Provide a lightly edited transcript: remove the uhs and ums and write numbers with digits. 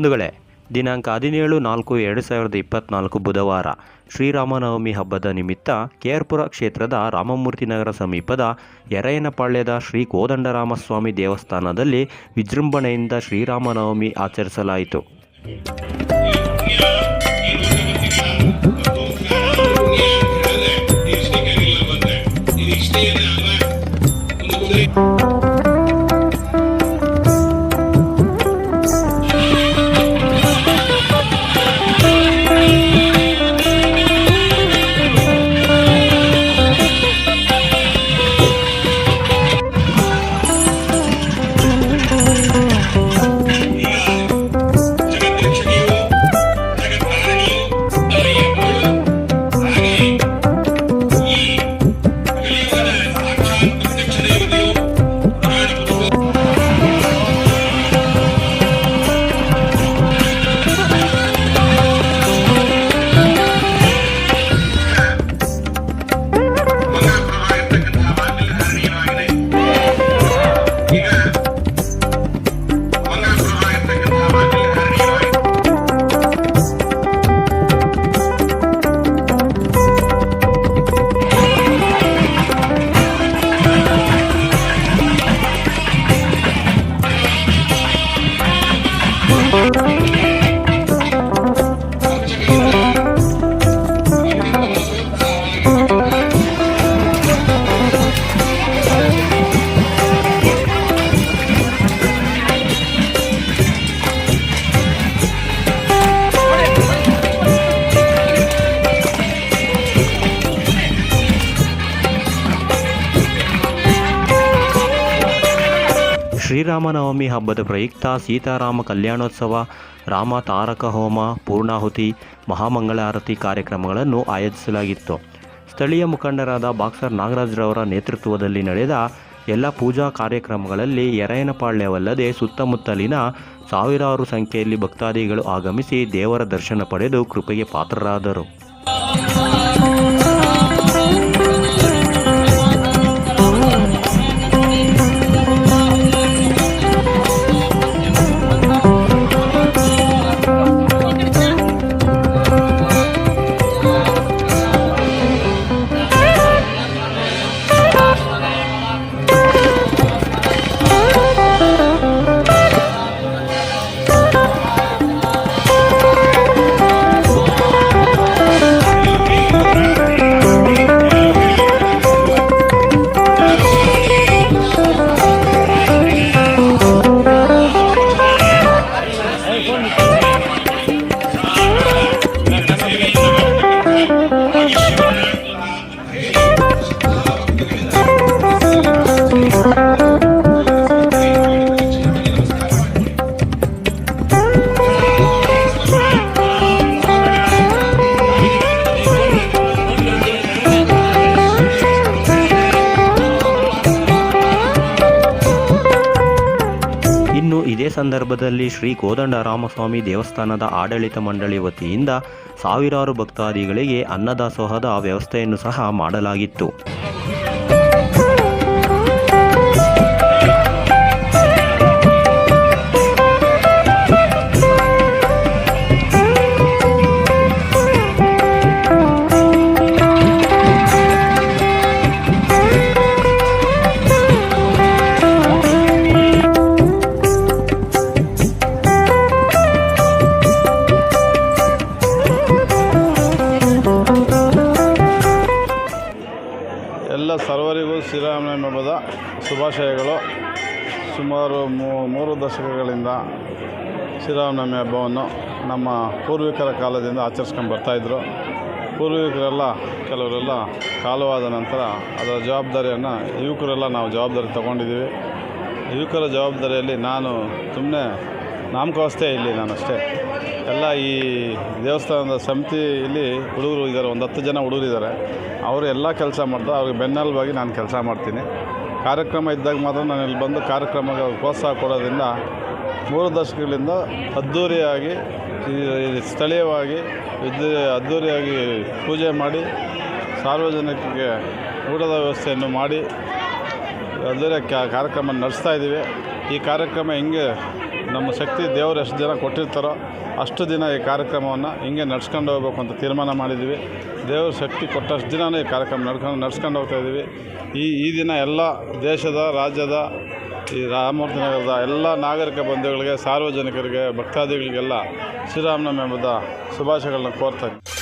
ಬಂಧುಗಳೇ, ದಿನಾಂಕ 17/4/2024 ಬುಧವಾರ ಶ್ರೀರಾಮನವಮಿ ಹಬ್ಬದ ನಿಮಿತ್ತ ಕೆ.ಆರ್.ಪುರ ಕ್ಷೇತ್ರದ ರಾಮಮೂರ್ತಿ ನಗರ ಸಮೀಪದ ಯರಯನಪಾಳ್ಯದ ಶ್ರೀ ಕೋದಂಡರಾಮಸ್ವಾಮಿ ದೇವಸ್ಥಾನದಲ್ಲಿ ವಿಜೃಂಭಣೆಯಿಂದ ಶ್ರೀರಾಮನವಮಿ ಆಚರಿಸಲಾಯಿತು. ಶ್ರೀರಾಮನವಮಿ ಹಬ್ಬದ ಪ್ರಯುಕ್ತ ಸೀತಾರಾಮ ಕಲ್ಯಾಣೋತ್ಸವ, ರಾಮ ತಾರಕ ಹೋಮ, ಪೂರ್ಣಾಹುತಿ, ಮಹಾಮಂಗಳಾರತಿ ಕಾರ್ಯಕ್ರಮಗಳನ್ನು ಆಯೋಜಿಸಲಾಗಿತ್ತು. ಸ್ಥಳೀಯ ಮುಖಂಡರಾದ ಬಾಕ್ಸರ್ ನಾಗರಾಜ್ರವರ ನೇತೃತ್ವದಲ್ಲಿ ನಡೆದ ಎಲ್ಲ ಪೂಜಾ ಕಾರ್ಯಕ್ರಮಗಳಲ್ಲಿ ಯರಯನಪಾಳ್ಯವಲ್ಲದೆ ಸುತ್ತಮುತ್ತಲಿನ ಸಾವಿರಾರು ಸಂಖ್ಯೆಯಲ್ಲಿ ಭಕ್ತಾದಿಗಳು ಆಗಮಿಸಿ ದೇವರ ದರ್ಶನ ಪಡೆದು ಕೃಪೆಗೆ ಪಾತ್ರರಾದರು. ಇನ್ನು ಇದೇ ಸಂದರ್ಭದಲ್ಲಿ ಶ್ರೀ ಕೋದಂಡರಾಮಸ್ವಾಮಿ ದೇವಸ್ಥಾನದ ಆಡಳಿತ ಮಂಡಳಿ ವತಿಯಿಂದ ಸಾವಿರಾರು ಭಕ್ತಾದಿಗಳಿಗೆ ಅನ್ನದಾಸೋಹದ ವ್ಯವಸ್ಥೆಯನ್ನು ಸಹ ಮಾಡಲಾಗಿತ್ತು. ಎಲ್ಲ ಸರ್ವರಿಗೂ ಶ್ರೀರಾಮನವಮಿ ಹಬ್ಬದ ಶುಭಾಶಯಗಳು. ಸುಮಾರು 3 ದಶಕಗಳಿಂದ ಶ್ರೀರಾಮನವಮಿ ಹಬ್ಬವನ್ನು ನಮ್ಮ ಪೂರ್ವಿಕರ ಕಾಲದಿಂದ ಆಚರಿಸ್ಕೊಂಡು ಬರ್ತಾಯಿದ್ರು. ಪೂರ್ವಿಕರೆಲ್ಲ ಕೆಲವರೆಲ್ಲ ಕಾಲವಾದ ನಂತರ ಅದರ ಜವಾಬ್ದಾರಿಯನ್ನು ಯುವಕರೆಲ್ಲ ನಾವು ಜವಾಬ್ದಾರಿ ತಗೊಂಡಿದ್ದೀವಿ. ಯುವಕರ ಜವಾಬ್ದಾರಿಯಲ್ಲಿ ನಾನು ಸುಮ್ಮನೆ ನಾಮಕಾವಸ್ಥೆ ಇಲ್ಲಿ ನಾನಷ್ಟೇ. ಎಲ್ಲ ಈ ದೇವಸ್ಥಾನದ ಸಮಿತಿಯಲ್ಲಿ ಹುಡುಗರು ಇದ್ದಾರೆ, ಒಂದು 10 ಜನ ಹುಡುಗರಿದ್ದಾರೆ. ಅವರು ಎಲ್ಲ ಕೆಲಸ ಮಾಡ್ತಾರೆ. ಅವ್ರಿಗೆ ಬೆನ್ನೆಲುಬಾಗಿ ನಾನು ಕೆಲಸ ಮಾಡ್ತೀನಿ. ಕಾರ್ಯಕ್ರಮ ಇದ್ದಾಗ ಮಾತ್ರ ನಾನು ಇಲ್ಲಿ ಬಂದು ಕಾರ್ಯಕ್ರಮಕ್ಕೆ ಪ್ರೋತ್ಸಾಹ ಕೊಡೋದ್ರಿಂದ 3 ದಶಕಗಳಿಂದ ಅದ್ಧೂರಿಯಾಗಿ ಸ್ಥಳೀಯವಾಗಿ ಅದ್ಧೂರಿಯಾಗಿ ಪೂಜೆ ಮಾಡಿ ಸಾರ್ವಜನಿಕರಿಗೆ ಊಟದ ವ್ಯವಸ್ಥೆಯನ್ನು ಮಾಡಿ ಅದ್ಧೂರಿಯಾಗಿ ಕಾರ್ಯಕ್ರಮ ನಡೆಸ್ತಾ ಇದ್ದೀವಿ. ಈ ಕಾರ್ಯಕ್ರಮ ಹೆಂಗೆ ನಮ್ಮ ಶಕ್ತಿ ದೇವರು ಎಷ್ಟು ದಿನ ಕೊಟ್ಟಿರ್ತಾರೋ ಅಷ್ಟು ದಿನ ಈ ಕಾರ್ಯಕ್ರಮವನ್ನು ಹಿಂಗೆ ನಡ್ಸ್ಕೊಂಡು ಹೋಗ್ಬೇಕು ಅಂತ ತೀರ್ಮಾನ ಮಾಡಿದ್ದೀವಿ. ದೇವ್ರ ಶಕ್ತಿ ಕೊಟ್ಟಷ್ಟು ದಿನವೇ ಈ ಕಾರ್ಯಕ್ರಮ ನಡ್ಸ್ಕೊಂಡು ಹೋಗ್ತಾಯಿದ್ದೀವಿ. ಈ ದಿನ ಎಲ್ಲ ದೇಶದ, ರಾಜ್ಯದ, ಈ ರಾಮಮೂರ್ತಿ ನಗರದ ಎಲ್ಲ ನಾಗರಿಕ ಬಂಧುಗಳಿಗೆ, ಸಾರ್ವಜನಿಕರಿಗೆ, ಭಕ್ತಾದಿಗಳಿಗೆಲ್ಲ ಶ್ರೀರಾಮನವಮಿ ಹಬ್ಬದ ಶುಭಾಶಯಗಳನ್ನ ಕೋರ್ತಾ ಇದ್ದೀನಿ.